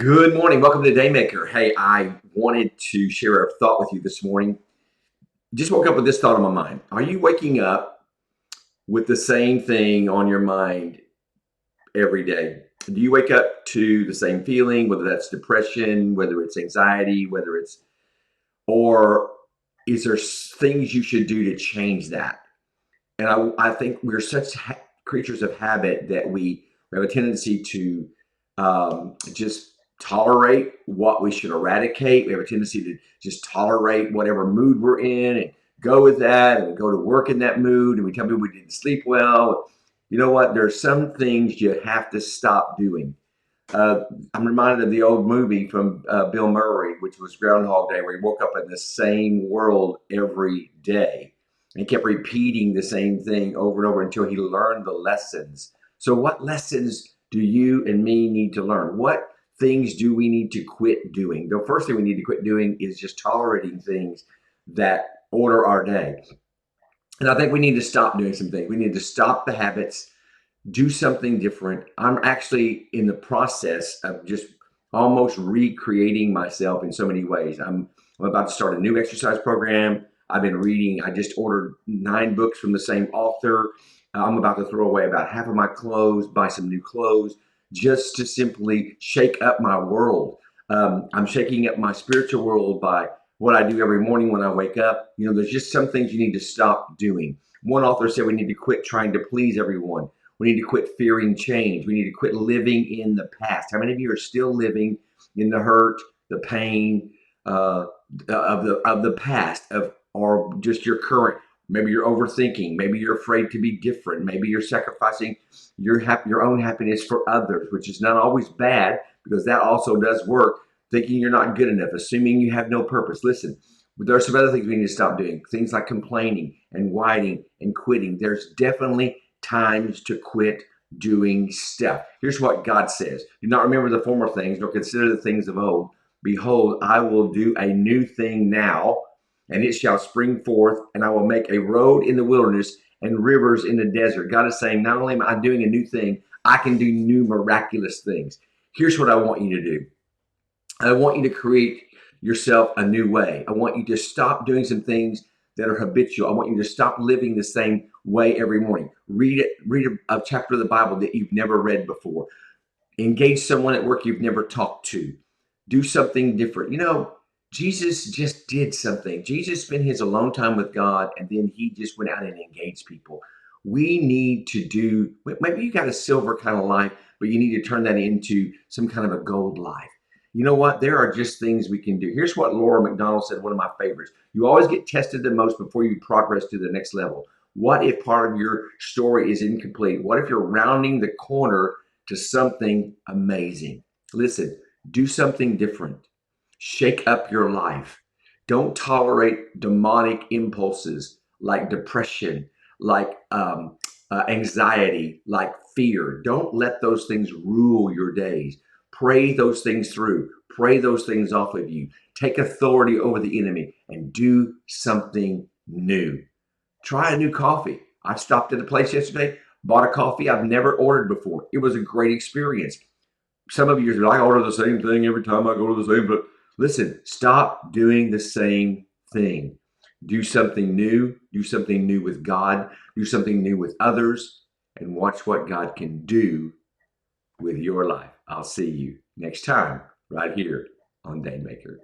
Good morning. Welcome to Daymaker. Hey, I wanted to share a thought with you this morning. Just woke up with this thought on my mind. Are you waking up with the same thing on your mind every day? Do you wake up to the same feeling, whether that's depression, whether it's anxiety, or is there things you should do to change that? And I think we're such creatures of habit that we have a tendency to just tolerate what we should eradicate. We have a tendency to just tolerate whatever mood we're in and go with that, and we go to work in that mood, and we tell people we didn't sleep well. You know what? There are some things you have to stop doing. Uh, I'm reminded of the old movie from Bill Murray, which was Groundhog Day, where he woke up in the same world every day and kept repeating the same thing over and over until he learned the lessons. So, what lessons do you and me need to learn? What things do we need to quit doing? The first thing we need to quit doing is just tolerating things that order our day. And I think we need to stop doing some things. We need to stop the habits, do something different. I'm actually in the process of just almost recreating myself in so many ways. I'm about to start a new exercise program. I've been reading, I just ordered 9 books from the same author. I'm about to throw away about half of my clothes, buy some new clothes, just to simply shake up my world. I'm shaking up my spiritual world by what I do every morning when I wake up. You know, there's just some things you need to stop doing. One author said we need to quit trying to please everyone. We need to quit fearing change. We need to quit living in the past. How many of you are still living in the hurt, the pain of the past, or just your current? Maybe you're overthinking. Maybe you're afraid to be different. Maybe you're sacrificing your own happiness for others, which is not always bad because that also does work. Thinking you're not good enough, assuming you have no purpose. Listen, there are some other things we need to stop doing. Things like complaining and whining and quitting. There's definitely times to quit doing stuff. Here's what God says: do not remember the former things, nor consider the things of old. Behold, I will do a new thing now, and it shall spring forth, and I will make a road in the wilderness and rivers in the desert. God is saying, not only am I doing a new thing, I can do new miraculous things. Here's what I want you to do. I want you to create yourself a new way. I want you to stop doing some things that are habitual. I want you to stop living the same way every morning. Read a chapter of the Bible that you've never read before. Engage someone at work you've never talked to. Do something different. You know, Jesus just did something. Jesus spent his alone time with God, and then he just went out and engaged people. We need to do, maybe you got a silver kind of life, but you need to turn that into some kind of a gold life. You know what? There are just things we can do. Here's what Laura McDonald said, one of my favorites. You always get tested the most before you progress to the next level. What if part of your story is incomplete? What if you're rounding the corner to something amazing? Listen, do something different. Shake up your life. Don't tolerate demonic impulses like depression, like anxiety, like fear. Don't let those things rule your days. Pray those things through. Pray those things off of you. Take authority over the enemy and do something new. Try a new coffee. I stopped at a place yesterday, bought a coffee I've never ordered before. It was a great experience. Some of you are like, I order the same thing every time I go to the same, but listen, stop doing the same thing. Do something new. Do something new with God. Do something new with others, and watch what God can do with your life. I'll see you next time right here on Daymaker.